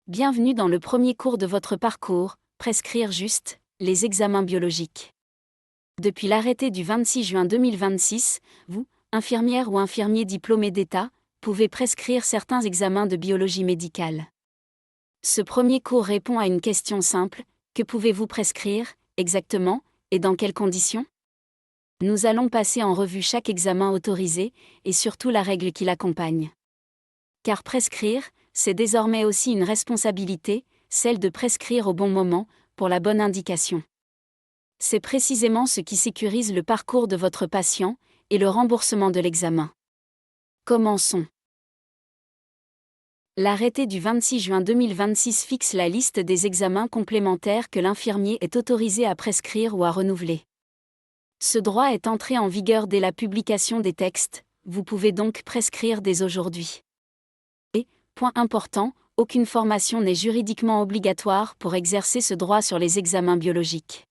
Bienvenue dans le premier cours de votre parcours, Prescrire juste, les examens biologiques. Depuis l'arrêté du 26 juin 2026, vous, infirmière ou infirmier diplômé d'État, pouvez prescrire certains examens de biologie médicale. Ce premier cours répond à une question simple: que pouvez-vous prescrire, exactement, et dans quelles conditions? Nous allons passer en revue chaque examen autorisé, et surtout la règle qui l'accompagne. Car prescrire, c'est désormais aussi une responsabilité, celle de prescrire au bon moment, pour la bonne indication. C'est précisément ce qui sécurise le parcours de votre patient, et le remboursement de l'examen. Commençons. L'arrêté du 26 juin 2026 fixe la liste des examens complémentaires que l'infirmier est autorisé à prescrire ou à renouveler. Ce droit est entré en vigueur dès la publication des textes, vous pouvez donc prescrire dès aujourd'hui. Et, point important, aucune formation n'est juridiquement obligatoire pour exercer ce droit sur les examens biologiques.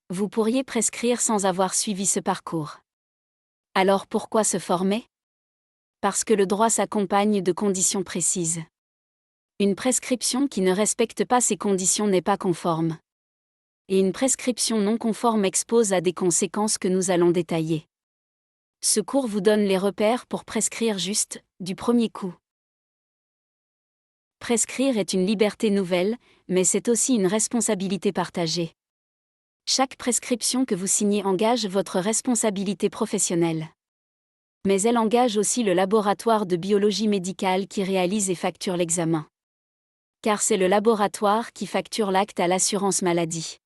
Vous pourriez prescrire sans avoir suivi ce parcours. Alors pourquoi se former? Parce que le droit s'accompagne de conditions précises. Une prescription qui ne respecte pas ces conditions n'est pas conforme. Et une prescription non conforme expose à des conséquences que nous allons détailler. Ce cours vous donne les repères pour prescrire juste, du premier coup. Prescrire est une liberté nouvelle, mais c'est aussi une responsabilité partagée. Chaque prescription que vous signez engage votre responsabilité professionnelle. Mais elle engage aussi le laboratoire de biologie médicale qui réalise et facture l'examen. Car c'est le laboratoire qui facture l'acte à l'assurance maladie.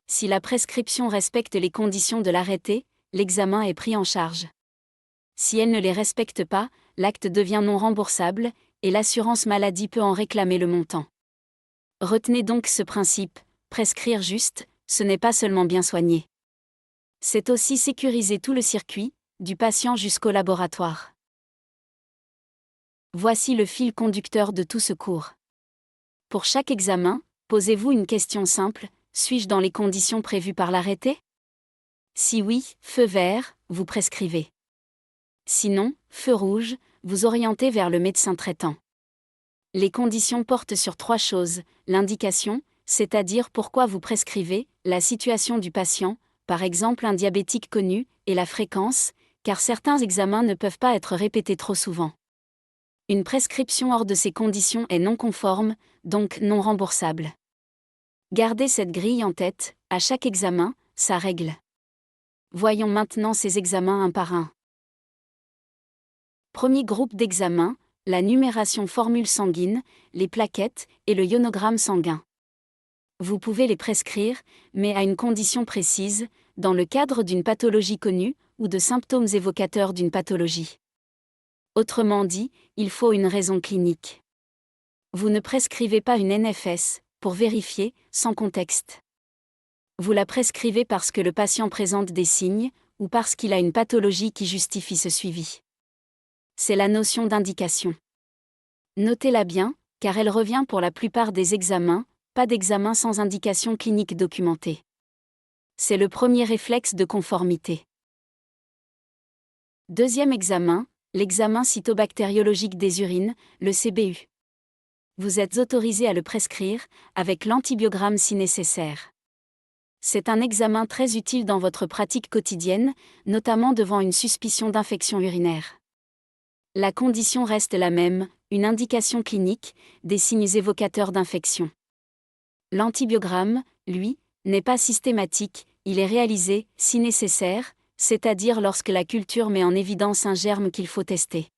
Si la prescription respecte les conditions de l'arrêté, l'examen est pris en charge. Si elle ne les respecte pas, l'acte devient non remboursable, et l'assurance maladie peut en réclamer le montant. Retenez donc ce principe: prescrire juste, ce n'est pas seulement bien soigner. C'est aussi sécuriser tout le circuit, du patient jusqu'au laboratoire. Voici le fil conducteur de tout ce cours. Pour chaque examen, posez-vous une question simple: suis-je dans les conditions prévues par l'arrêté? Si oui, feu vert, vous prescrivez. Sinon, feu rouge, vous orientez vers le médecin traitant. Les conditions portent sur 3 choses: l'indication, c'est-à-dire pourquoi vous prescrivez, la situation du patient, par exemple un diabétique connu, et la fréquence, car certains examens ne peuvent pas être répétés trop souvent. Une prescription hors de ces conditions est non conforme, donc non remboursable. Gardez cette grille en tête, à chaque examen, sa règle. Voyons maintenant ces examens un par un. Premier groupe d'examens, la numération formule sanguine, les plaquettes et le ionogramme sanguin. Vous pouvez les prescrire, mais à une condition précise, dans le cadre d'une pathologie connue, ou de symptômes évocateurs d'une pathologie. Autrement dit, il faut une raison clinique. Vous ne prescrivez pas une NFS, pour vérifier, sans contexte. Vous la prescrivez parce que le patient présente des signes, ou parce qu'il a une pathologie qui justifie ce suivi. C'est la notion d'indication. Notez-la bien, car elle revient pour la plupart des examens, pas d'examen sans indication clinique documentée. C'est le premier réflexe de conformité. Deuxième examen, l'examen cytobactériologique des urines, le CBU. Vous êtes autorisé à le prescrire, avec l'antibiogramme si nécessaire. C'est un examen très utile dans votre pratique quotidienne, notamment devant une suspicion d'infection urinaire. La condition reste la même, une indication clinique, des signes évocateurs d'infection. L'antibiogramme, lui, n'est pas systématique, il est réalisé, si nécessaire, c'est-à-dire lorsque la culture met en évidence un germe qu'il faut tester.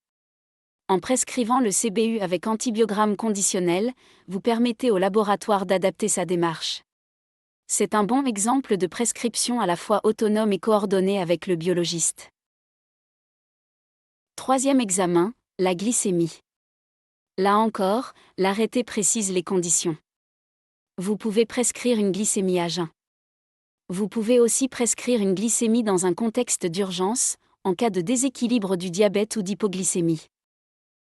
En prescrivant le CBU avec antibiogramme conditionnel, vous permettez au laboratoire d'adapter sa démarche. C'est un bon exemple de prescription à la fois autonome et coordonnée avec le biologiste. Troisième examen, la glycémie. Là encore, l'arrêté précise les conditions. Vous pouvez prescrire une glycémie à jeun. Vous pouvez aussi prescrire une glycémie dans un contexte d'urgence, en cas de déséquilibre du diabète ou d'hypoglycémie.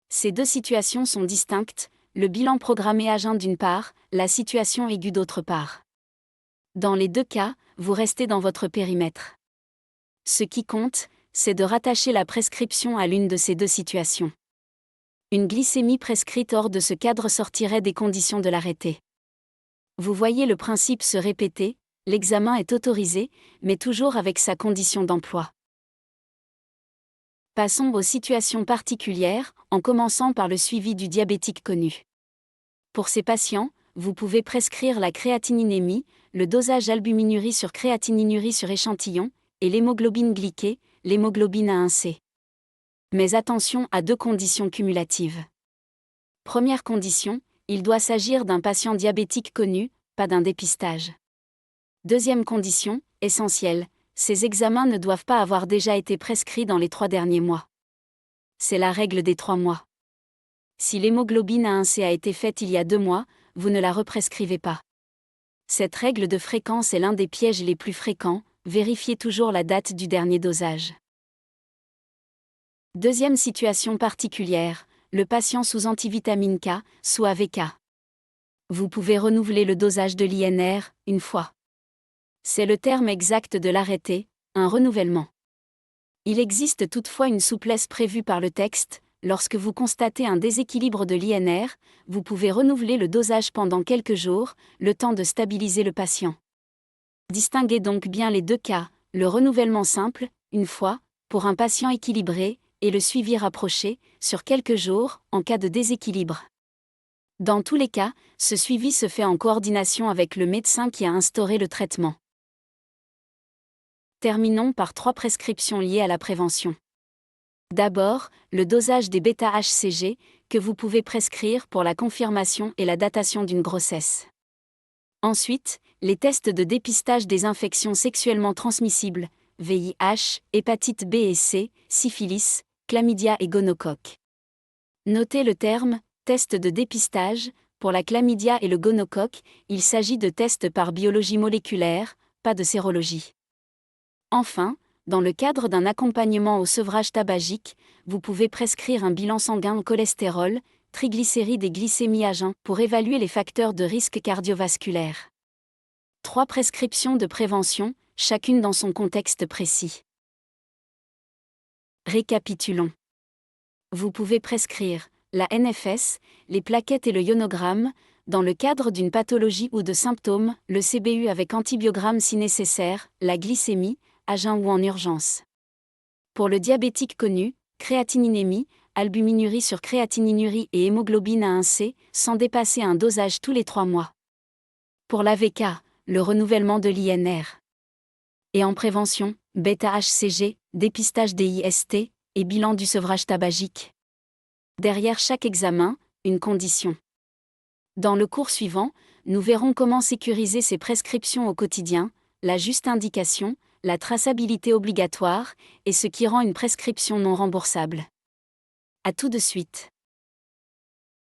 Ces deux situations sont distinctes, le bilan programmé à jeun d'une part, la situation aiguë d'autre part. Dans les deux cas, vous restez dans votre périmètre. Ce qui compte, c'est de rattacher la prescription à l'une de ces deux situations. Une glycémie prescrite hors de ce cadre sortirait des conditions de l'arrêté. Vous voyez le principe se répéter, l'examen est autorisé, mais toujours avec sa condition d'emploi. Passons aux situations particulières, en commençant par le suivi du diabétique connu. Pour ces patients, vous pouvez prescrire la créatininémie, le dosage albuminurie sur créatininurie sur échantillon, et l'hémoglobine glyquée, l'hémoglobine A1C. Mais attention à 2 conditions cumulatives. Première condition, il doit s'agir d'un patient diabétique connu, pas d'un dépistage. Deuxième condition, essentielle, ces examens ne doivent pas avoir déjà été prescrits dans les 3 derniers mois. C'est la règle des 3 mois. Si l'hémoglobine A1C a été faite il y a 2 mois, vous ne la represcrivez pas. Cette règle de fréquence est l'un des pièges les plus fréquents, vérifiez toujours la date du dernier dosage. Deuxième situation particulière, le patient sous antivitamine K, sous AVK. Vous pouvez renouveler le dosage de l'INR, une fois. C'est le terme exact de l'arrêté, un renouvellement. Il existe toutefois une souplesse prévue par le texte, lorsque vous constatez un déséquilibre de l'INR, vous pouvez renouveler le dosage pendant quelques jours, le temps de stabiliser le patient. Distinguez donc bien les 2 cas, le renouvellement simple, une fois, pour un patient équilibré, et le suivi rapproché, sur quelques jours, en cas de déséquilibre. Dans tous les cas, ce suivi se fait en coordination avec le médecin qui a instauré le traitement. Terminons par 3 prescriptions liées à la prévention. D'abord, le dosage des bêta-HCG, que vous pouvez prescrire pour la confirmation et la datation d'une grossesse. Ensuite, les tests de dépistage des infections sexuellement transmissibles, VIH, hépatite B et C, syphilis, chlamydia et gonocoque. Notez le terme « test de dépistage », pour la chlamydia et le gonocoque, il s'agit de tests par biologie moléculaire, pas de sérologie. Enfin, dans le cadre d'un accompagnement au sevrage tabagique, vous pouvez prescrire un bilan sanguin en cholestérol, triglycérides et glycémie à jeun pour évaluer les facteurs de risque cardiovasculaire. 3 prescriptions de prévention, chacune dans son contexte précis. Récapitulons. Vous pouvez prescrire la NFS, les plaquettes et le ionogramme, dans le cadre d'une pathologie ou de symptômes, le CBU avec antibiogramme si nécessaire, la glycémie, à jeun ou en urgence. Pour le diabétique connu, créatininémie, albuminurie sur créatininurie et hémoglobine A1C, sans dépasser un dosage tous les 3 mois. Pour l'AVK, le renouvellement de l'INR. Et en prévention, bêta-HCG, dépistage des IST, et bilan du sevrage tabagique. Derrière chaque examen, une condition. Dans le cours suivant, nous verrons comment sécuriser ces prescriptions au quotidien, la juste indication, la traçabilité obligatoire, et ce qui rend une prescription non remboursable. À tout de suite.